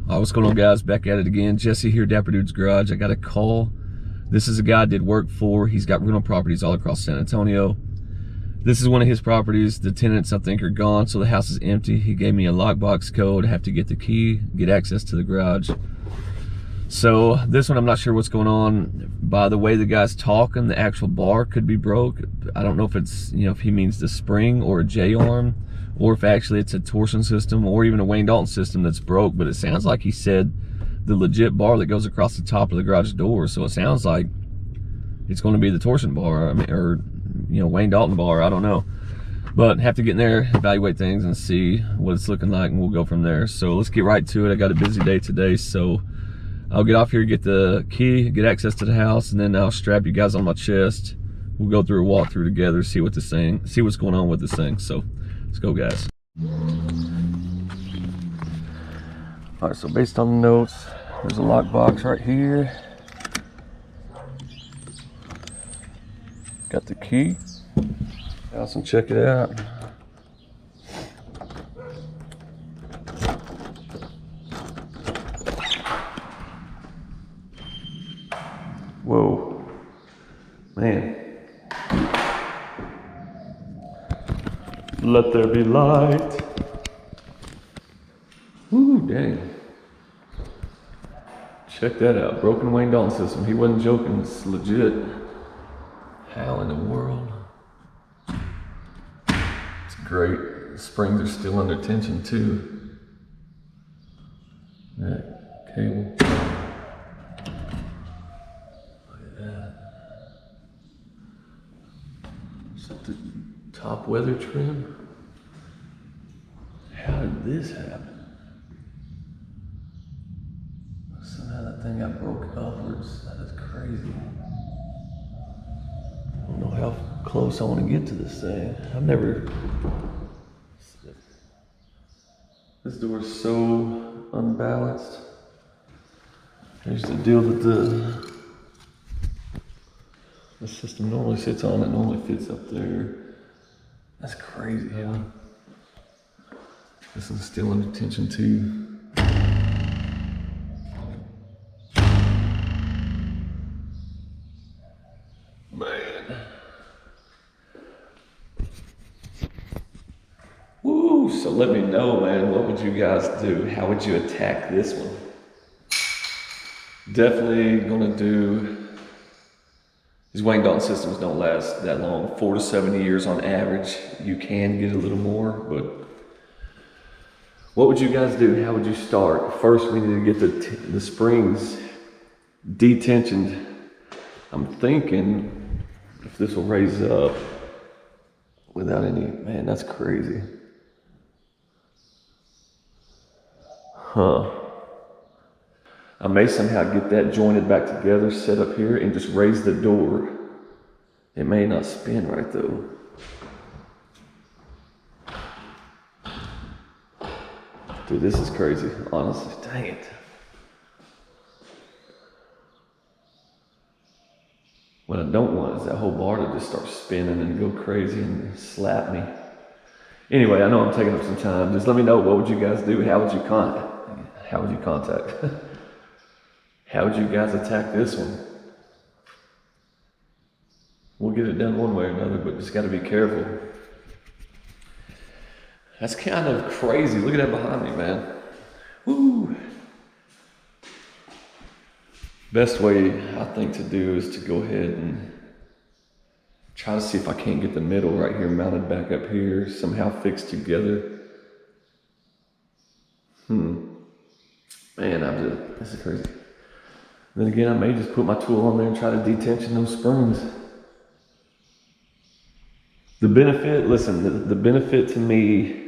What's going on, guys? Back at it again. Jesse here, Dapper Dude's Garage. I got a call. This is a guy I did work for. He's got rental properties all across San Antonio. This is one of his properties. The tenants, I think, are gone, so the house is empty. He gave me a lockbox code. I have to get the key, get access to the garage. So this one, I'm not sure what's going on. By the way the guy's talking, the actual bar could be broke. I don't know if it's, if he means the spring or a J-arm, or if actually it's a torsion system or even a Wayne Dalton system that's broke. But it sounds like he said the legit bar that goes across the top of the garage door. So it sounds like it's going to be the torsion bar, or Wayne Dalton bar. I don't know, but have to get in there, evaluate things, and see what it's looking like, and we'll go from there. So let's get right to it. I got a busy day today, so I'll get off here, get the key, get access to the house, and then I'll strap you guys on my chest. We'll go through a walkthrough together, see what's going on with this thing. So let's go, guys. All right, so based on the notes, there's a lockbox right here. Got the key. Allison, check it out. Whoa, man. Let there be light. Ooh, dang. Check that out, broken Wayne Dalton system. He wasn't joking, it's legit. How in the world? It's great. The springs are still under tension too. That cable. Is that the top weather trim? How did this happen? Somehow that thing got broke upwards. That is crazy. I don't know how close I want to get to this thing. I've never... This door is so unbalanced. There's the deal that the system normally sits on. It normally fits up there. That's crazy, huh? This is still under tension too. Man. Woo, so let me know, man, what would you guys do? How would you attack this one? Definitely gonna do... These Wayne Dalton systems don't last that long. 4 to 7 years on average. You can get a little more, but what would you guys do? How would you start? First, we need to get the springs detensioned. I'm thinking if this will raise up without any, man, that's crazy. Huh. I may somehow get that jointed back together, set up here, and just raise the door. It may not spin right though. Dude, this is crazy, honestly. Dang it. What I don't want is that whole bar to just start spinning and go crazy and slap me. Anyway, I know I'm taking up some time. Just let me know, what would you guys do? How would you contact? How would you guys attack this one? We'll get it done one way or another, but just gotta be careful. That's kind of crazy. Look at that behind me, man. Woo! Best way I think to do is to go ahead and try to see if I can't get the middle right here mounted back up here, somehow fixed together. Man, this is crazy. Then again, I may just put my tool on there and try to detension those springs. The benefit, listen, the benefit to me,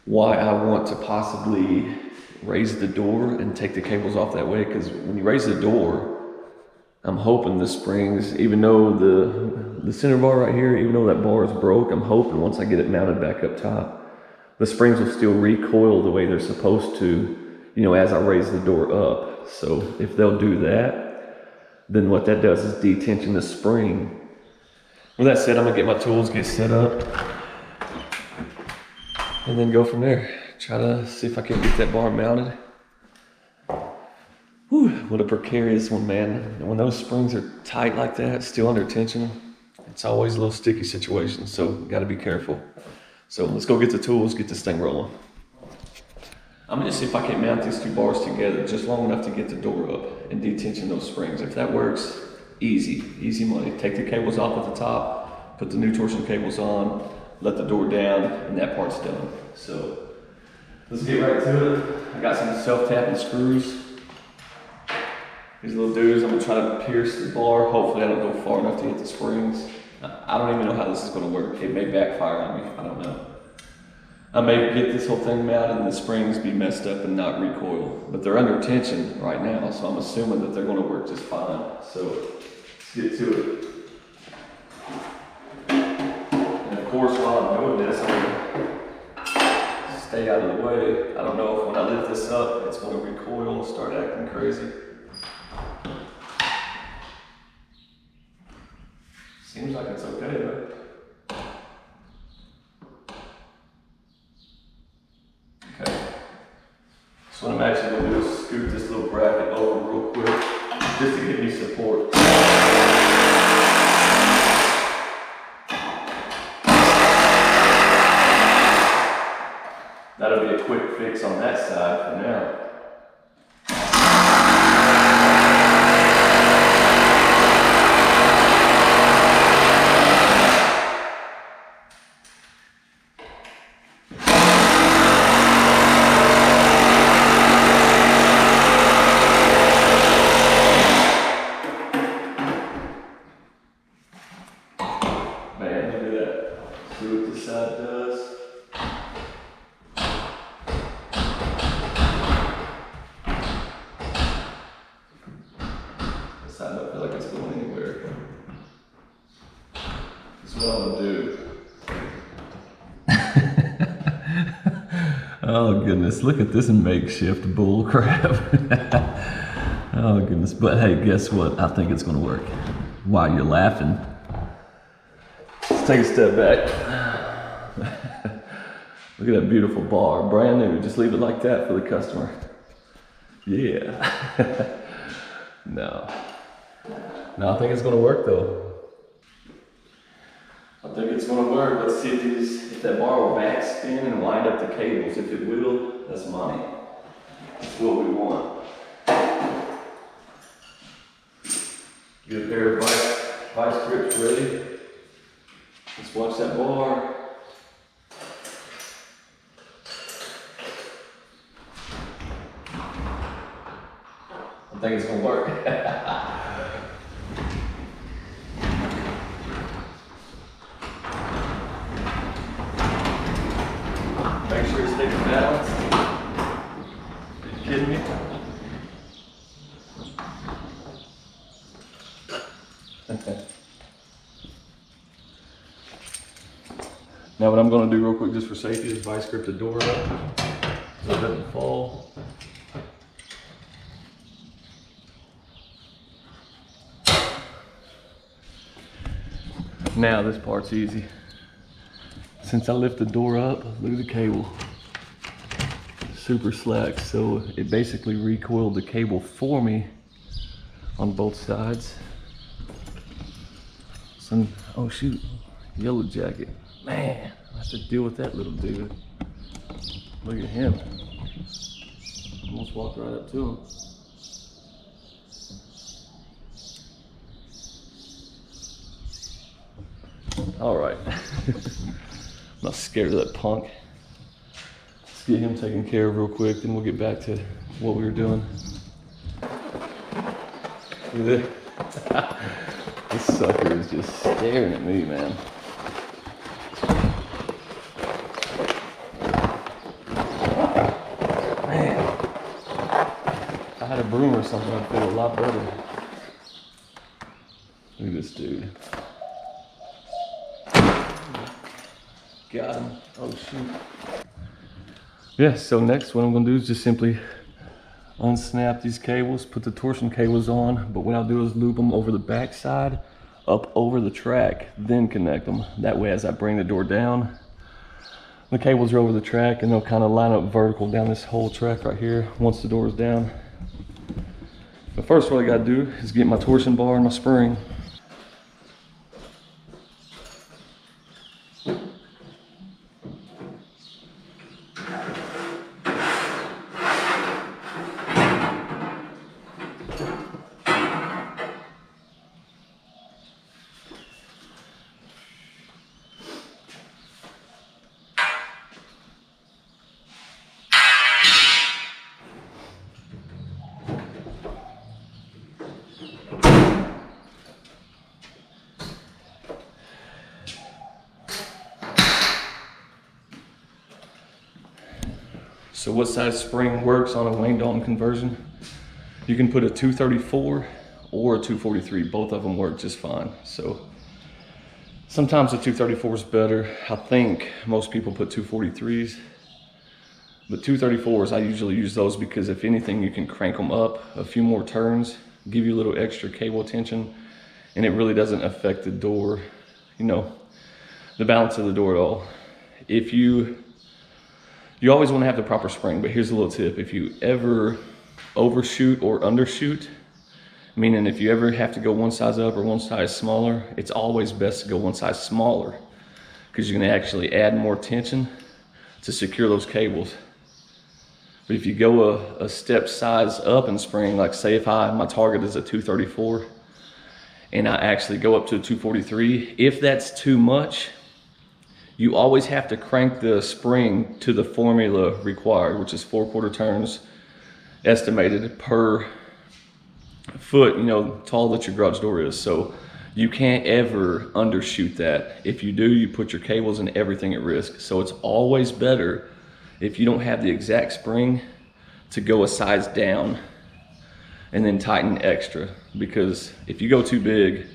why I want to possibly raise the door and take the cables off that way, because when you raise the door, I'm hoping the springs, even though the center bar right here, even though that bar is broke, I'm hoping once I get it mounted back up top, the springs will still recoil the way they're supposed to, as I raise the door up. So if they'll do that, then what that does is detension the spring. With that said, I'm gonna get my tools, get set up, and then go from there. Try to see if I can get that bar mounted. Whew, what a precarious one, man. When those springs are tight like that, still under tension, it's always a little sticky situation, so gotta be careful. So let's go get the tools, get this thing rolling. I'm gonna just see if I can mount these two bars together just long enough to get the door up and detension those springs. If that works, easy money. Take the cables off at the top, put the new torsion cables on, let the door down, and that part's done. So let's get right to it. I got some self-tapping screws. These little dudes, I'm gonna try to pierce the bar. Hopefully I don't go far enough to hit the springs. I don't even know how this is gonna work. It may backfire on me, I don't know. I may get this whole thing mounted and the springs be messed up and not recoil. But they're under tension right now, so I'm assuming that they're gonna work just fine. So let's get to it. And of course, while I'm doing this, I'm gonna stay out of the way. I don't know if when I lift this up, it's gonna recoil and start acting crazy. Seems like it's okay though. Okay. So what I'm actually going to do is scoot this little bracket over real quick, just to give me support. That'll be a quick fix on that side for now. Man, look at that. See what this side does. This side don't feel like it's going anywhere. This is what I'm gonna do. Oh goodness, look at this makeshift bull crap. Oh goodness, but hey, guess what? I think it's gonna work. Why you're laughing? Let's take a step back. Look at that beautiful bar, brand new. Just leave it like that for the customer. Yeah. No, I think it's gonna work though. I think it's gonna work. Let's see if that bar will back spin and wind up the cables. If it will, that's money. That's what we want. Get a pair of vice grips ready. Let's watch that bar. I think it's gonna work. Make sure it stays balanced. Are you kidding me? Now what I'm going to do real quick just for safety is vice grip the door up so it doesn't fall. Now this part's easy. Since I lift the door up, look at the cable. Super slack, so it basically recoiled the cable for me on both sides. Oh shoot, yellow jacket. Man, I have to deal with that little dude. Look at him. Almost walked right up to him. All right. I'm not scared of that punk. Let's get him taken care of real quick, then we'll get back to what we were doing. Look at that. This sucker is just staring at me, man. Man, if I had a broom or something, I'd feel a lot better. Look at this dude. Got him. Oh shoot. Yeah, so next what I'm gonna do is just simply unsnap these cables, put the torsion cables on, but what I'll do is loop them over the back side, up over the track, then connect them. That way as I bring the door down, The cables are over the track and they'll kind of line up vertical down this whole track right here once the door is down. But first what I gotta do is get my torsion bar and my spring. So what size spring works on a Wayne Dalton conversion? You can put a 234 or a 243. Both of them work just fine. So sometimes the 234 is better. I think most people put 243s. But 234s, I usually use those because if anything, you can crank them up a few more turns, give you a little extra cable tension, and it really doesn't affect the door, you know, the balance of the door at all. If you always want to have the proper spring, but here's a little tip. If you ever overshoot or undershoot, meaning if you ever have to go one size up or one size smaller, it's always best to go one size smaller because you're going to actually add more tension to secure those cables. But if you go a step size up in spring, like say if my target is a 234 and I actually go up to a 243, if that's too much, you always have to crank the spring to the formula required, which is 4/4 turns estimated per foot, you know, tall that your garage door is. So you can't ever undershoot that. If you do, you put your cables and everything at risk. So it's always better if you don't have the exact spring to go a size down and then tighten extra, because if you go too big,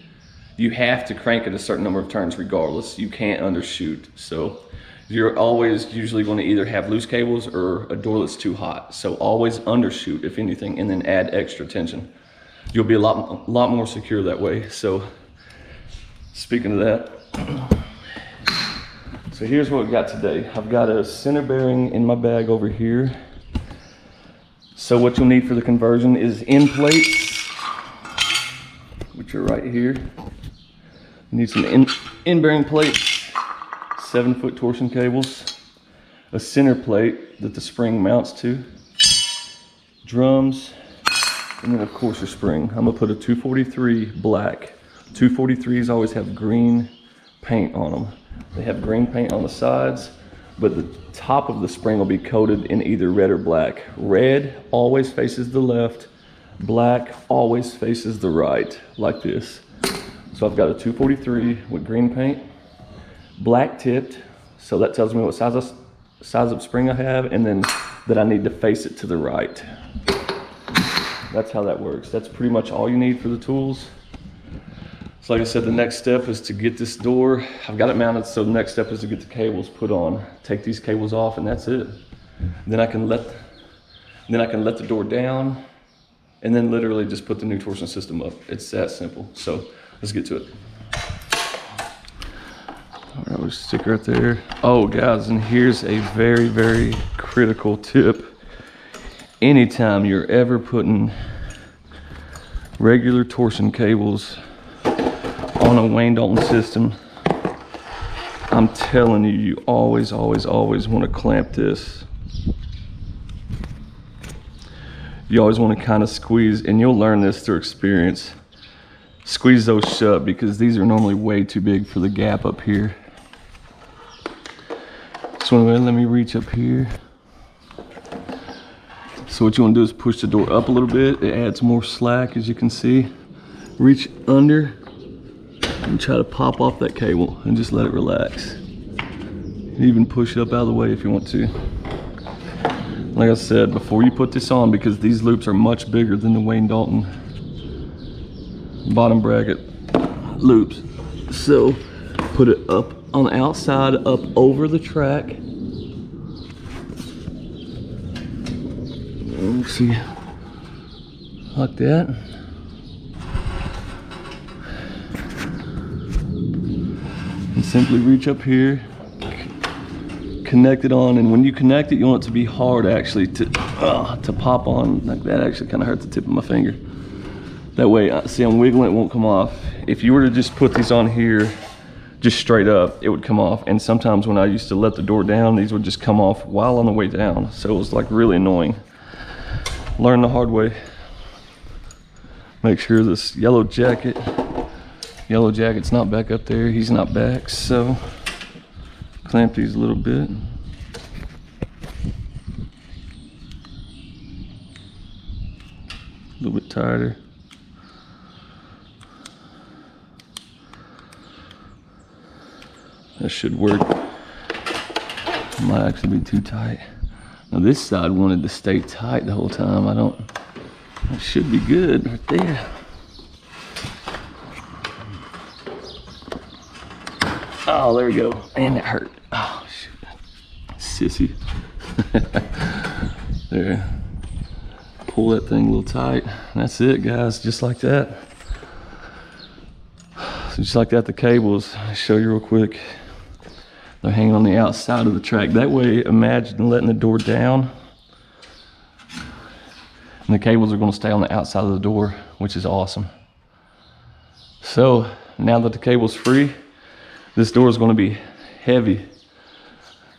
you have to crank it a certain number of turns regardless. You can't undershoot. So you're always usually going to either have loose cables or a door that's too hot. So always undershoot if anything, and then add extra tension. You'll be a lot more secure that way. So speaking of that, so here's what we got today. I've got a center bearing in my bag over here. So what you'll need for the conversion is end plates, which are right here. You need some end bearing plates, 7-foot torsion cables, a center plate that the spring mounts to, drums, and then of course your spring. I'm gonna put a 243 black. 243s always have green paint on them. They have green paint on the sides, but the top of the spring will be coated in either red or black. Red always faces the left, black always faces the right, like this. So I've got a 243 with green paint, black tipped, so that tells me what size of spring I have, and then that I need to face it to the right. That's how that works. That's pretty much all you need for the tools. So like I said, the next step is to get this door. I've got it mounted, so the next step is to get the cables put on. Take these cables off, and that's it. Then I can let the door down, and then literally just put the new torsion system up. It's that simple. So let's get to it. All right, we'll stick right there. Oh, guys, and here's a very, very critical tip. Anytime you're ever putting regular torsion cables on a Wayne Dalton system, I'm telling you, you always want to clamp this. You always want to kind of squeeze, and you'll learn this through experience. Squeeze those shut because these are normally way too big for the gap up here. So anyway, let me reach up here. So what you want to do is push the door up a little bit. It adds more slack, as you can see. Reach under and try to pop off that cable and just let it relax. Even push it up out of the way if you want to. Like I said, before you put this on, because these loops are much bigger than the Wayne Dalton bottom bracket loops, so put it up on the outside, up over the track. Let's see, like that. And simply reach up here, connect it on, and when you connect it, you want it to be hard actually to pop on. Like that actually kind of hurt the tip of my finger. That way, see, I'm wiggling, it won't come off. If you were to just put these on here, just straight up, it would come off. And sometimes when I used to let the door down, these would just come off while on the way down. So it was like really annoying. Learn the hard way. Make sure this yellow jacket's not back up there. He's not back, so clamp these a little bit. A little bit tighter. That should work. Might actually be too tight. Now this side wanted to stay tight the whole time. That should be good right there. Oh, there we go. Man, that hurt. Oh, shoot. Sissy. There. Pull that thing a little tight. That's it, guys. Just like that. So just like that, the cables, I'll show you real quick. They're hanging on the outside of the track. That way, imagine letting the door down. And the cables are gonna stay on the outside of the door, which is awesome. So now that the cable's free, this door is gonna be heavy.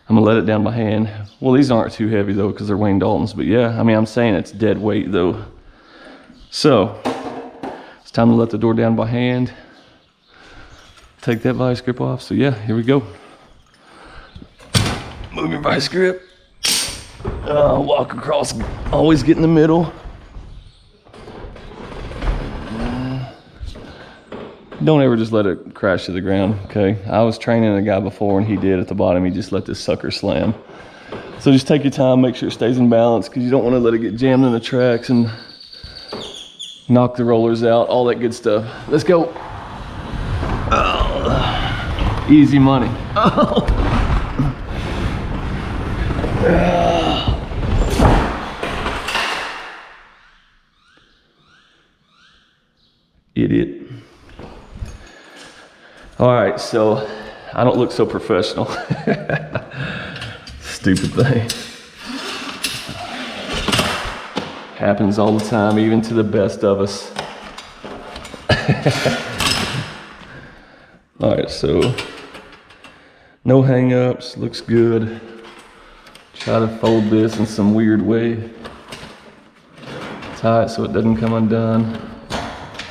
I'm gonna let it down by hand. Well, these aren't too heavy though, because they're Wayne Daltons, but yeah, I mean, I'm saying it's dead weight though. So it's time to let the door down by hand. Take that vice grip off. So yeah, here we go. Move your vice grip. Walk across, always get in the middle. Don't ever just let it crash to the ground, okay? I was training a guy before and he did at the bottom. He just let this sucker slam. So just take your time, make sure it stays in balance, because you don't want to let it get jammed in the tracks and knock the rollers out, all that good stuff. Let's go. Oh, easy money. Oh. Idiot. All right, so I don't look so professional. Stupid thing. Happens all the time, even to the best of us. All right, so no hang-ups, looks good. Try to fold this in some weird way. Tie it so it doesn't come undone.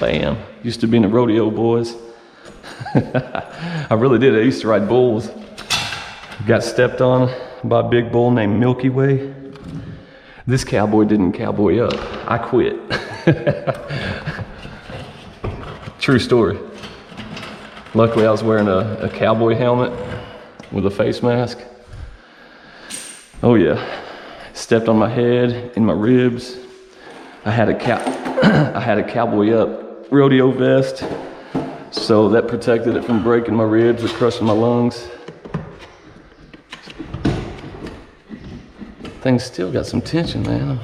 Bam. Used to be in the rodeo, boys. I really did. I used to ride bulls. Got stepped on by a big bull named Milky Way. This cowboy didn't cowboy up. I quit. True story. Luckily, I was wearing a cowboy helmet with a face mask. Oh yeah. Stepped on my head, in my ribs. I had a cowboy up rodeo vest, so that protected it from breaking my ribs or crushing my lungs. Thing's still got some tension, man.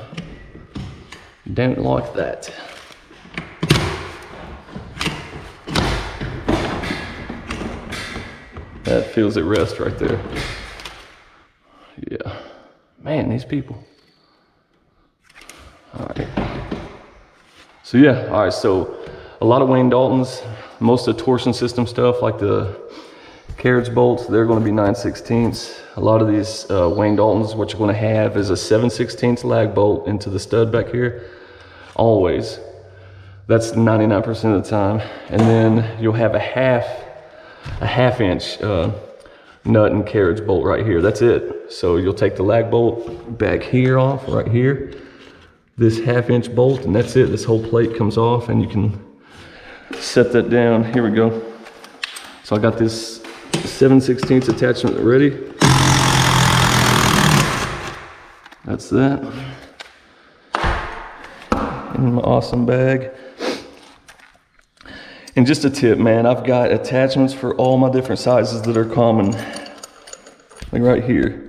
Don't like that. That feels at rest right there. Yeah. Man, these people. All right. So yeah, all right, so a lot of Wayne Daltons, most of the torsion system stuff like the carriage bolts, they're gonna be 9/16. A lot of these Wayne Daltons, what you're gonna have is a 7/16 lag bolt into the stud back here, always. That's 99% of the time. And then you'll have a half inch nut and carriage bolt right here, that's it. So you'll take the lag bolt back here off, right here, this 1/2 inch bolt, and that's it. This whole plate comes off and you can set that down. Here we go. So I got this 7/16 attachment ready. That's that. In my awesome bag. And just a tip, man, I've got attachments for all my different sizes that are common. Like right here.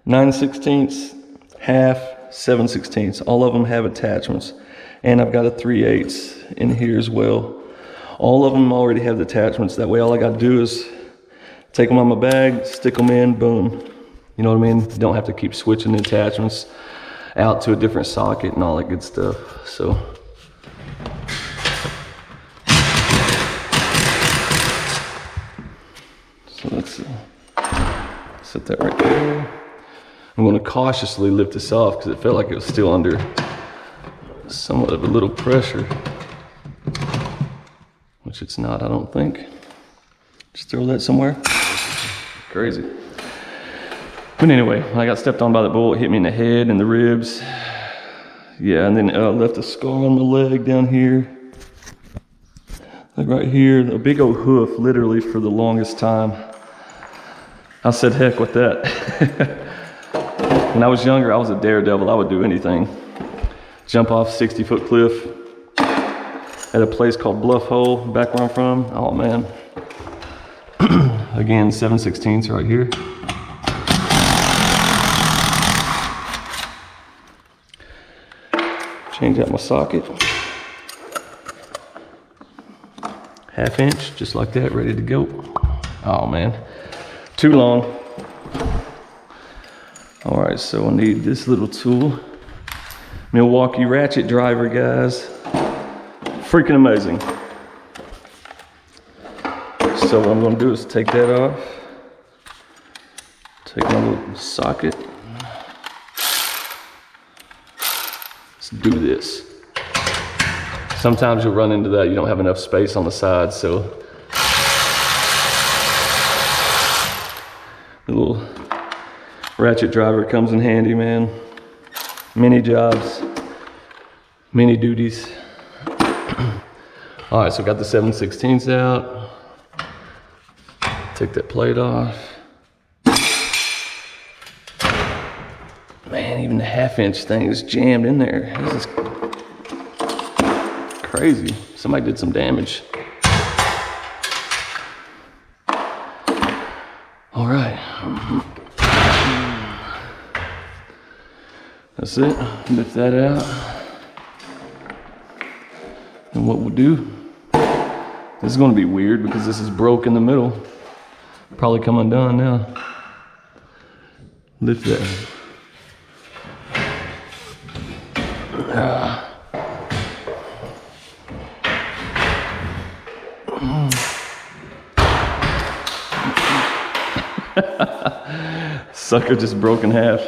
9/16, half, 7/16. All of them have attachments. And I've got a 3/8 in here as well. All of them already have the attachments. That way all I gotta do is take them on my bag, stick them in, boom. You know what I mean? You don't have to keep switching the attachments out to a different socket and all that good stuff. So let's set that right there. I'm going to cautiously lift this off because it felt like it was still under somewhat of a little pressure, which it's not, I don't think. Just throw that somewhere. Crazy. But anyway, when I got stepped on by the bull, it hit me in the head and the ribs. Yeah, and then left a scar on my leg down here. Like right here, a big old hoof, literally for the longest time. I said, heck with that. When I was younger, I was a daredevil. I would do anything. Jump off 60-foot cliff at a place called Bluff Hole, back where I'm from. Oh man. Again, 7/16 right here. Change out my socket. 1/2 inch, just like that, ready to go. Oh man, too long. All right, so I need this little tool. Milwaukee ratchet driver, guys. Freaking amazing. So what I'm gonna do is take that off. Take my little socket. Let's do this. Sometimes you'll run into that, you don't have enough space on the side, so the little ratchet driver comes in handy, man. Many jobs, many duties. All right, so got the 7/16 out. Take that plate off. Man, even the 1/2 inch thing is jammed in there. This is crazy. Somebody did some damage. All right. That's it. Lift that out. And what we'll do, this is going to be weird because this is broke in the middle. Probably come undone now. Lift that. Sucker just broke in half.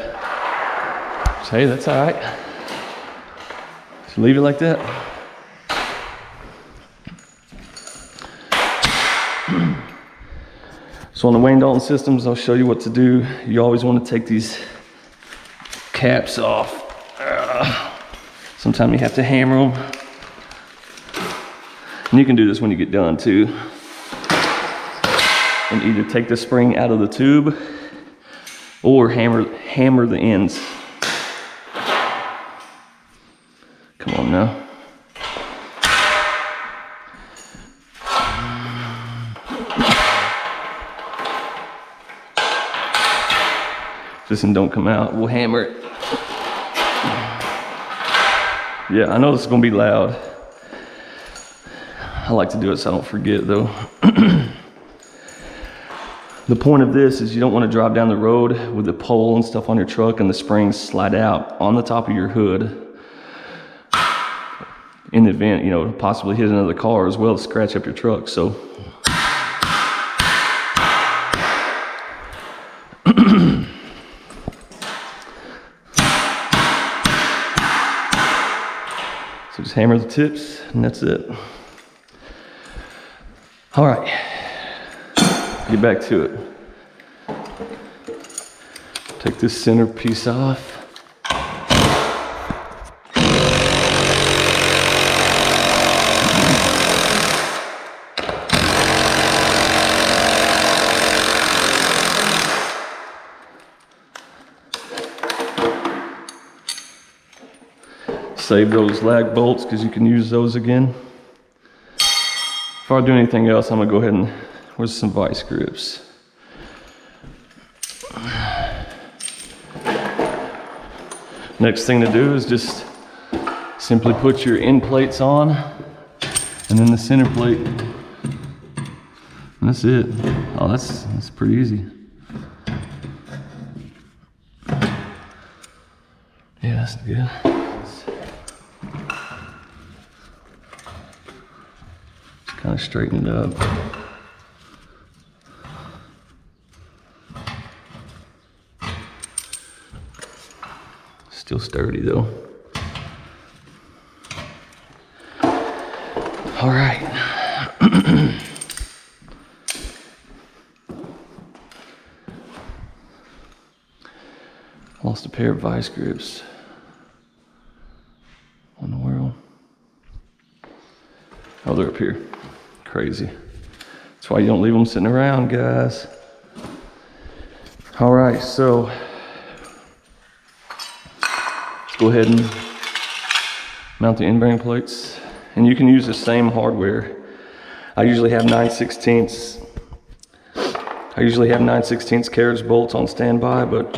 So, hey, that's all right. Just leave it like that. So on the Wayne Dalton systems, I'll show you what to do. You always want to take these caps off. Sometimes you have to hammer them. And you can do this when you get done too. And either take the spring out of the tube or hammer the ends. Come on now. This one don't come out, we'll hammer it. Yeah, I know this is gonna be loud. I like to do it so I don't forget though. The point of this is you don't want to drive down the road with the pole and stuff on your truck and the springs slide out on the top of your hood. In the event, you know, possibly hit another car as well to scratch up your truck, so. So just hammer the tips and that's it. All right, get back to it. Take this center piece off. Save those lag bolts because you can use those again. Before I do anything else, I'm gonna go ahead and, where's some vice grips? Next thing to do is just simply put your end plates on and then the center plate. And that's it. Oh, that's pretty easy. Yeah, that's good. Just kind of straighten it up. Still sturdy though. All right. Lost a pair of vice grips. What in the world? Oh, they're up here. Crazy. That's why you don't leave them sitting around, guys. All right, so let's go ahead and mount the end bearing plates. And you can use the same hardware. I usually have 9/16 carriage bolts on standby, but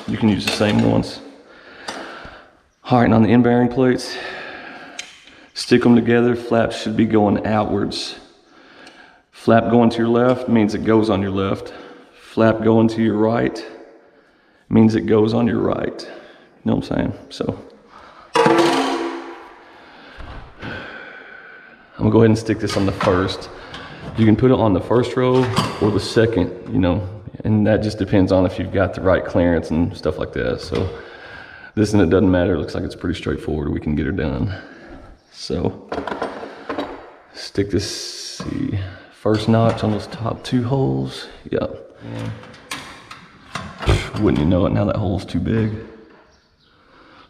you can use the same ones. All right, and on the end bearing plates, stick them together. Flaps should be going outwards. Flap going to your left means it goes on your left. Flap going to your right means it goes on your right. You know what I'm saying? So I'm gonna go ahead and stick this on the first. You can put it on the first row or the second, you know, and that just depends on if you've got the right clearance and stuff like that. So this one, it doesn't matter. It looks like it's pretty straightforward. We can get her done. So stick this, see, first notch on those top 2 holes. Yep. Wouldn't you know it, now that hole's too big.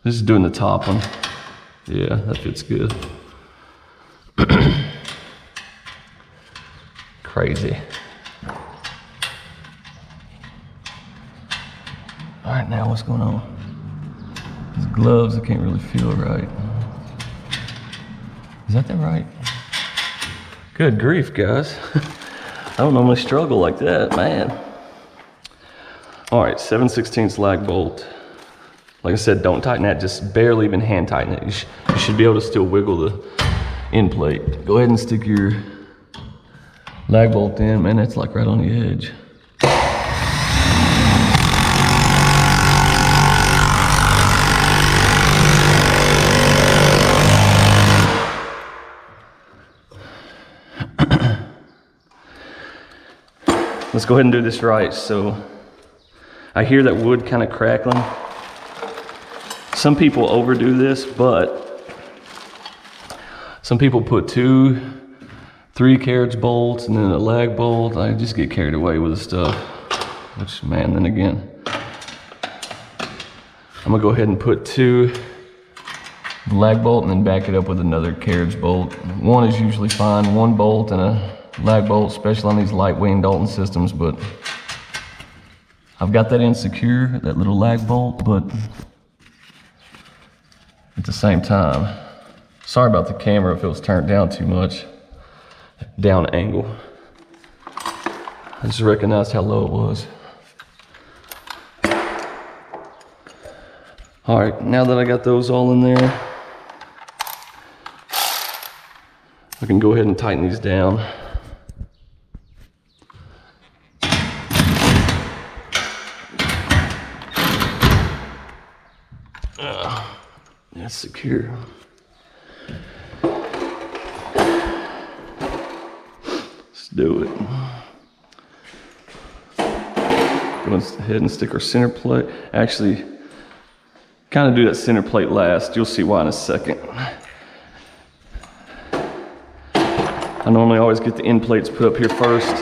This is doing the top one. Yeah, that fits good. Crazy. All right, now what's going on? These gloves, I can't really feel right. Is that right? Good grief, guys. I don't normally struggle like that, man. All right, 7/16 lag bolt. Like I said, don't tighten that, just barely even hand tighten it. You should be able to still wiggle the end plate. Go ahead and stick your lag bolt in. Man, that's like right on the edge. Let's go ahead and do this right. So I hear that wood kind of crackling. Some people overdo this, but some people put 2, 3 carriage bolts and then a lag bolt. I just get carried away with the stuff. Which, man, then again, I'm gonna go ahead and put 2 lag bolt and then back it up with another carriage bolt. 1 is usually fine, 1 bolt and a lag bolt, especially on these lightweight Dalton systems, but I've got that insecure, that little lag bolt, but at the same time, sorry about the camera if it was turned down too much, down angle. I just recognized how low it was. All right, now that I got those all in there, I can go ahead and tighten these down. That's secure. Let's do it. Go ahead and stick our center plate. Actually, kind of do that center plate last. You'll see why in a second. I normally always get the end plates put up here first.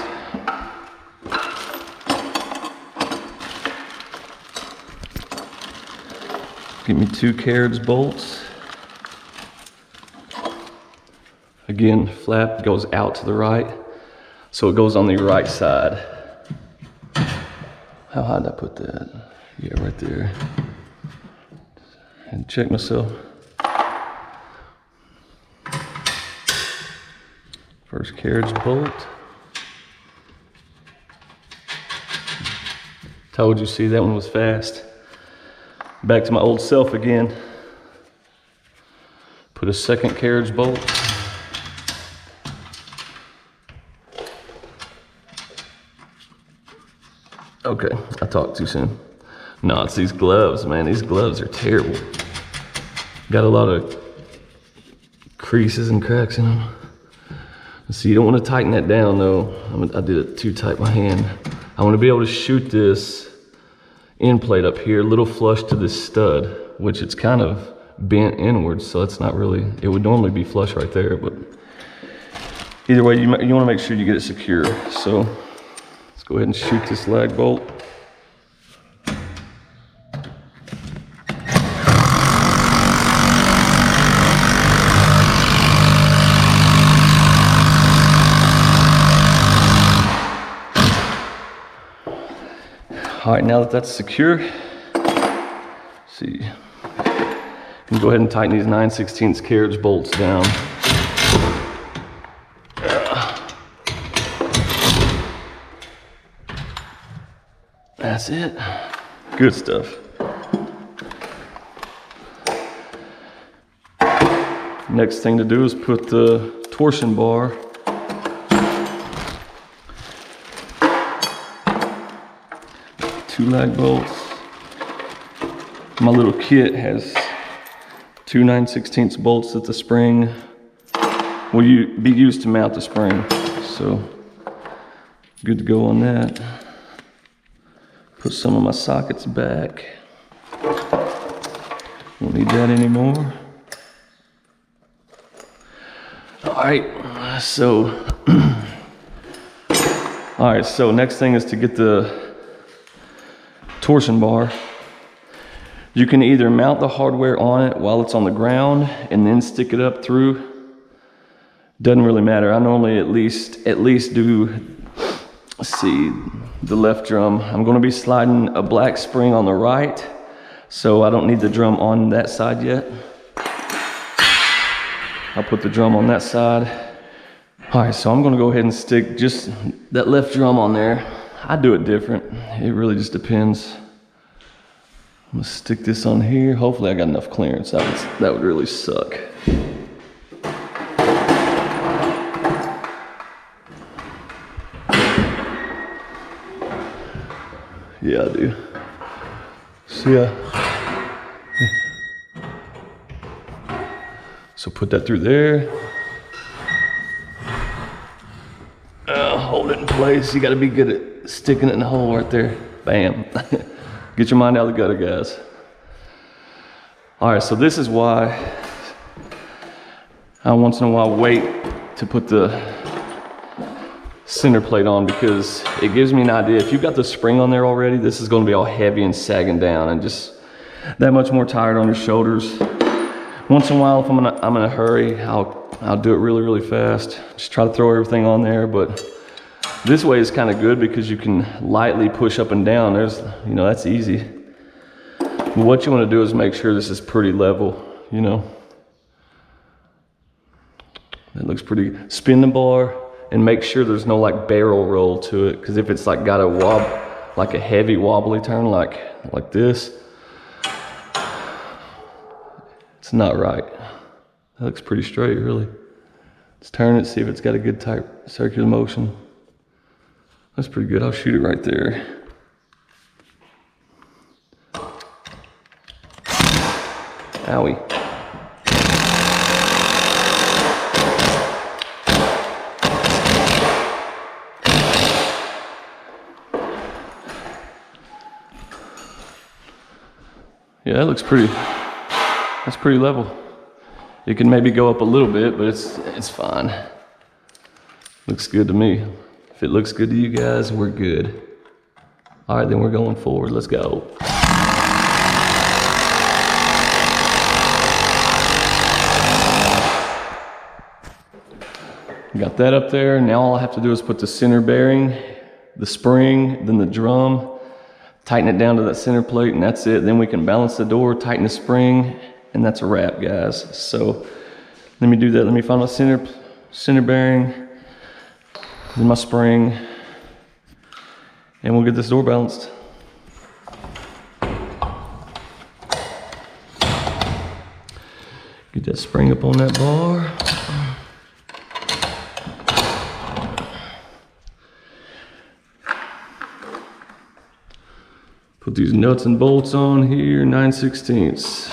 Give me 2 carriage bolts. Again, flap goes out to the right, so it goes on the right side. How high did I put that? Yeah, right there. And check myself. First carriage bolt. Told you, see, that one was fast. Back to my old self again. Put a second carriage bolt. Okay, I talked too soon. No, it's these gloves, man. These gloves are terrible. Got a lot of creases and cracks in them. So you don't want to tighten that down though. I did it too tight by hand. I want to be able to shoot this end plate up here a little flush to this stud, which it's kind of bent inwards, so it's not really, it would normally be flush right there, but either way, you want to make sure you get it secure. So let's go ahead and shoot this lag bolt. All right, now that that's secure, see, you can go ahead and tighten these 9/16 carriage bolts down. That's it. Good stuff. Next thing to do is put the torsion bar two lag bolts. My little kit has two 9/16 bolts that the spring will be used to mount the spring. So good to go on that. Put some of my sockets back. Won't need that anymore. All right, so next thing is to get the torsion bar. You can either mount the hardware on it while it's on the ground and then stick it up through. Doesn't really matter. I normally at least do, let's see, the left drum. I'm going to be sliding a black spring on the right, so I don't need the drum on that side yet. I'll put the drum on that side. All right, so I'm going to go ahead and stick just that left drum on there. I do it different. It really just depends. I'm gonna stick this on here. Hopefully I got enough clearance. That would really suck. Yeah, I do. So so put that through there. Hold it in place. You gotta be good at sticking it in the hole right there. Bam. Get your mind out of the gutter, guys. All right, so this is why I once in a while wait to put the center plate on, because it gives me an idea. If you've got the spring on there already, this is gonna be all heavy and sagging down and just that much more tired on your shoulders. Once in a while, if I'm in a hurry, I'll do it really, really fast. Just try to throw everything on there, but this way is kind of good because you can lightly push up and down. That's easy. But what you want to do is make sure this is pretty level, It looks pretty. Spin the bar and make sure there's no like barrel roll to it, because if it's like got a heavy wobbly turn like this, it's not right. That looks pretty straight, really. Let's turn it, see if it's got a good tight circular motion. That's pretty good. I'll shoot it right there. Owie. Yeah, that looks pretty. That's pretty level. It can maybe go up a little bit, but it's fine. Looks good to me. If it looks good to you guys, we're good. All right, then we're going forward. Let's go. Got that up there. Now all I have to do is put the center bearing, the spring, then the drum, tighten it down to that center plate, and that's it. Then we can balance the door, tighten the spring, and that's a wrap, guys. So let me do that. Let me find my center bearing, then my spring, and we'll get this door balanced. Get that spring up on that bar. Put Put these nuts and bolts on here, 9/16.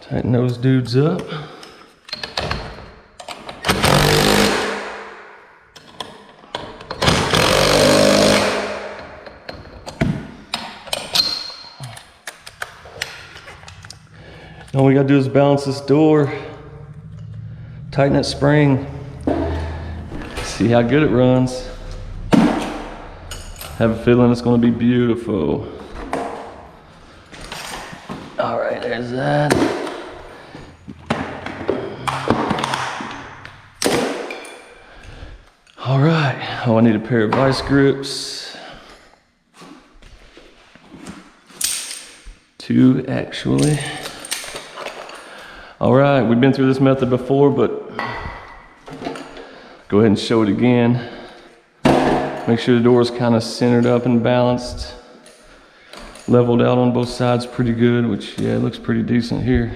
Tighten those dudes up. All we gotta do is balance this door, tighten that spring, see how good it runs. Have a feeling it's gonna be beautiful. All right, there's that. All right, oh, I need a pair of vice grips. 2 actually. All right, we've been through this method before, but go ahead and show it again. Make sure the door is kind of centered up and balanced. Leveled out on both sides pretty good, which, yeah, it looks pretty decent here.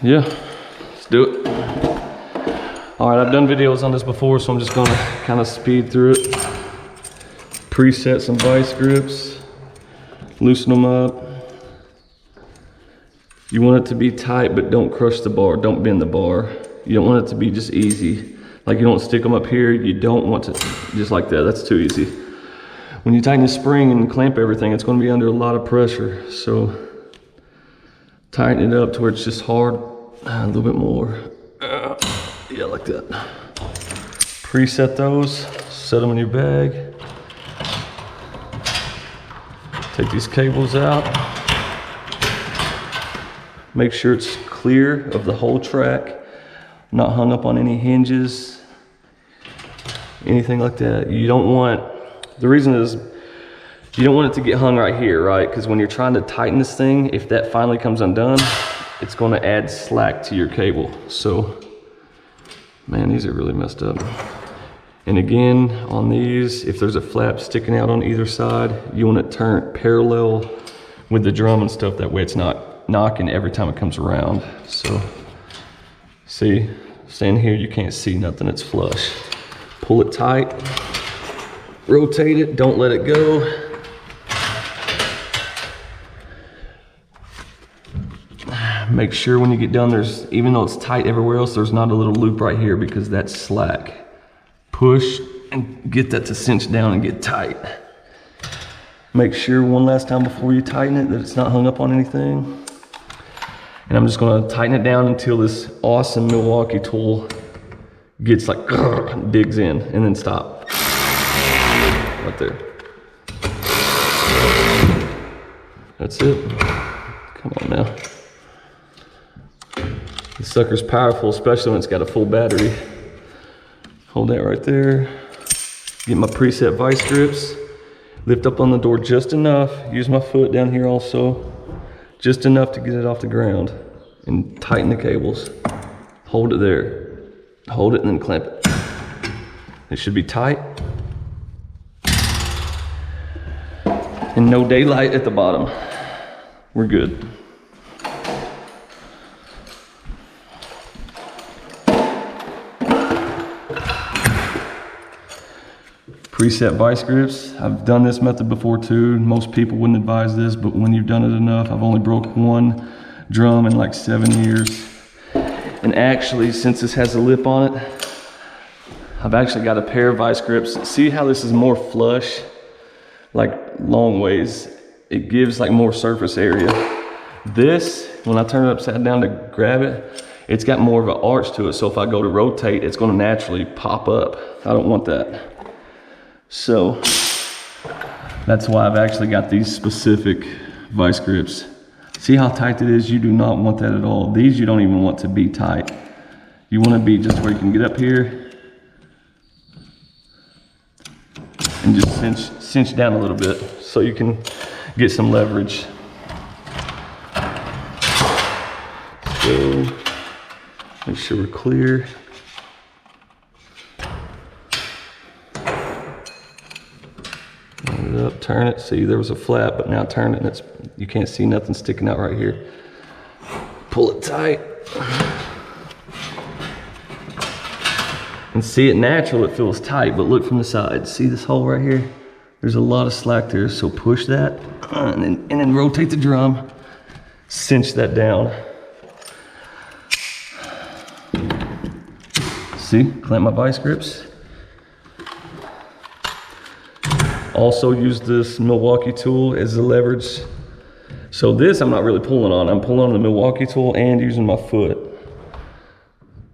Yeah, let's do it. All right, I've done videos on this before, so I'm just gonna kind of speed through it. Preset some vice grips, loosen them up. You want it to be tight, but don't crush the bar, don't bend the bar. You don't want it to be just easy. Like you don't stick them up here, you don't want to, just like that, that's too easy. When you tighten the spring and clamp everything, it's gonna be under a lot of pressure. So tighten it up to where it's just hard, a little bit more. Yeah, like that. Preset those, set them in your bag. Take these cables out. Make sure it's clear of the whole track, not hung up on any hinges, anything like that. You don't want, the reason is, you don't want it to get hung right here, right? Because when you're trying to tighten this thing, if that finally comes undone, it's gonna add slack to your cable. So, man, these are really messed up. And again, on these, if there's a flap sticking out on either side, you want it turned parallel with the drum and stuff, that way it's not knocking every time it comes around. So, see, standing here, you can't see nothing, it's flush. Pull it tight, rotate it, don't let it go. Make sure when you get done, there's, even though it's tight everywhere else, there's not a little loop right here because that's slack. Push and get that to cinch down and get tight. Make sure one last time before you tighten it that it's not hung up on anything. And I'm just gonna tighten it down until this awesome Milwaukee tool gets like, digs in, and then stop. Right there. That's it. Come on now. This sucker's powerful, especially when it's got a full battery. Hold that right there. Get my preset vice grips. Lift up on the door just enough. Use my foot down here also. Just enough to get it off the ground. And tighten the cables. Hold it there. Hold it and then clamp it. It should be tight. And no daylight at the bottom. We're good. Preset vice grips. I've done this method before too. Most people wouldn't advise this, but when you've done it enough, I've only broke one drum in like 7 years. And actually, since this has a lip on it, I've actually got a pair of vice grips. See how this is more flush, like long ways. It gives like more surface area. This, when I turn it upside down to grab it, it's got more of an arch to it. So if I go to rotate, it's gonna naturally pop up. I don't want that. So that's why I've actually got these specific vice grips. See how tight it is? You do not want that at all. These you don't even want to be tight. You want to be just where you can get up here and just cinch down a little bit so you can get some leverage. So make sure we're clear. Line it up. turn it. See, there was a flap, but now turn it and you can't see nothing sticking out right here. Pull it tight. And see, it natural, it feels tight, but look from the side. See this hole right here? There's a lot of slack there, so push that and then rotate the drum, cinch that down. See, clamp my vice grips. Also use this Milwaukee tool as the leverage. So this I'm not really pulling on. I'm pulling on the Milwaukee tool and using my foot.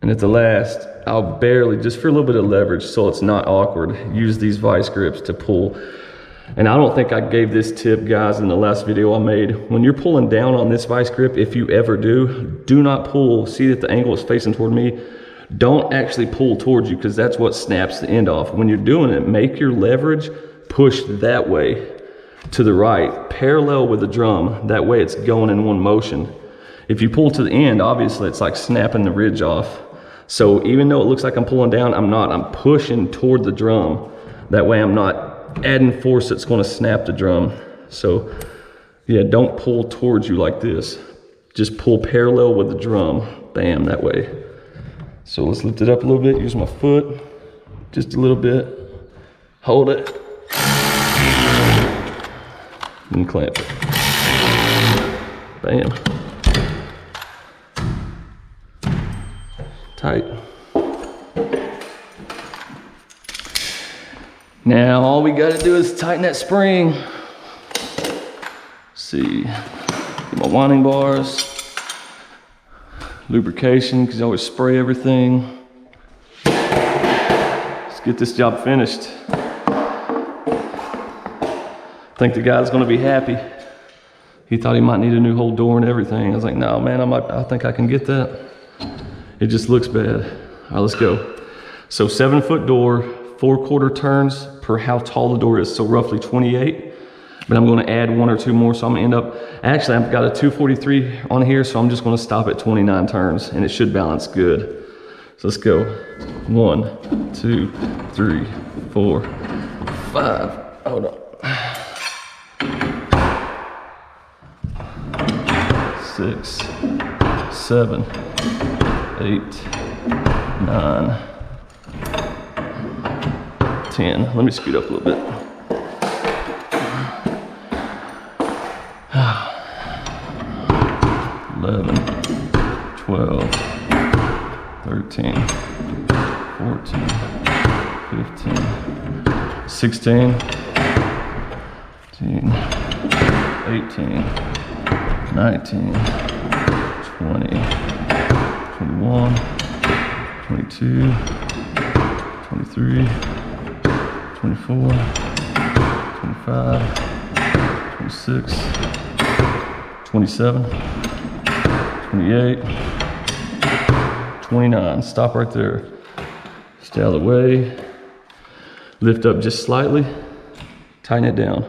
And at the last, I'll barely, just for a little bit of leverage so it's not awkward, use these vice grips to pull. And I don't think I gave this tip, guys, in the last video I made. When you're pulling down on this vice grip, if you ever do not pull. See that the angle is facing toward me? Don't actually pull towards you, because that's what snaps the end off. When you're doing it, make your leverage push that way to the right, parallel with the drum. That way it's going in one motion. If you pull to the end, obviously it's like snapping the ridge off. So even though it looks like I'm pulling down, I'm not. I'm pushing toward the drum. That way I'm not adding force that's going to snap the drum. So yeah, don't pull towards you like this. Just pull parallel with the drum. Bam, that way. So let's lift it up a little bit, use my foot, just a little bit. Hold it. And clamp it. Bam. Tight. Now all we gotta do is tighten that spring. See, get my winding bars, lubrication, because I always spray everything. Let's get this job finished. I think the guy's gonna be happy. He thought he might need a new whole door and everything. I was like, no man, I think I can get that. It just looks bad. All right, let's go. So 7-foot door, 4/4 turns per how tall the door is. So roughly 28, but I'm gonna add 1 or 2 more. So I'm gonna end up, actually I've got a 243 on here. So I'm just gonna stop at 29 turns and it should balance good. So let's go. 1, 2, 3, 4, 5. Hold on. 6, 7, 8, 9, 10. Let me scoot up a little bit. 11, 12, 13, 14, 15, 16, 17, 18, 19, 20, 21, 22, 23, 24, 25, 26, 27, 28, 29. Stop right there. Stay out of the way. Lift up just slightly. Tighten it down.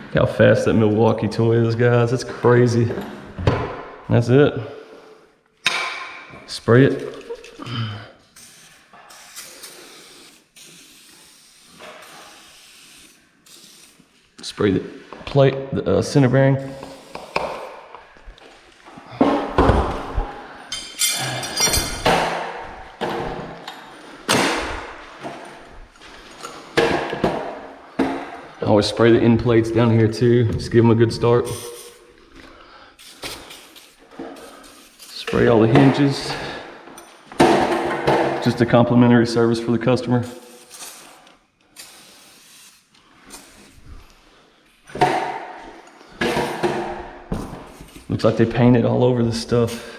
Look how fast that Milwaukee tool is, guys. It's crazy. That's it. Spray it. Spray the plate, the center bearing. I always spray the end plates down here too. Just give them a good start. Spray all the hinges. Just a complimentary service for the customer. Looks like they painted all over this stuff.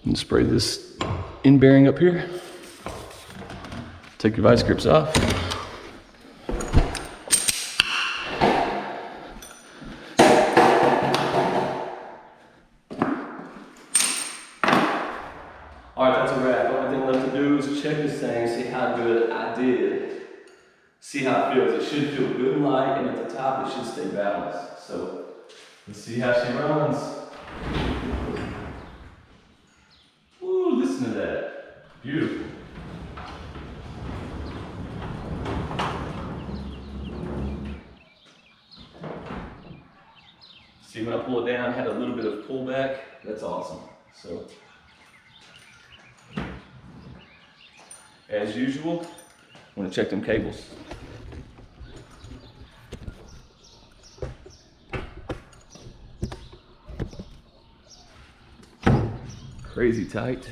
And spray this end bearing up here. Take your vice grips off. thing left to do is check this thing, see how good I did. See how it feels. It should feel good and light, and at the top it should stay balanced. So let's see how she runs. Ooh, listen to that. Beautiful. See, when I pull it down, it had a little bit of pullback. That's awesome. So, as usual, I'm gonna check them cables. Crazy tight.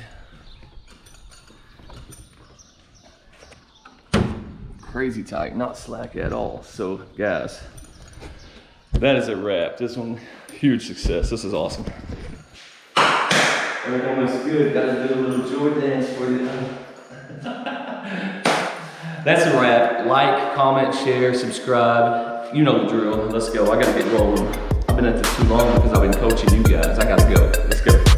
Crazy tight, not slack at all. So, guys, that is a wrap. This one, huge success. This is awesome. Everything looks good. Gotta do a little joy dance for you. That's a wrap. Like, comment, share, subscribe. You know the drill. Let's go. I gotta get rolling. I've been at this too long because I've been coaching you guys. I gotta go. Let's go.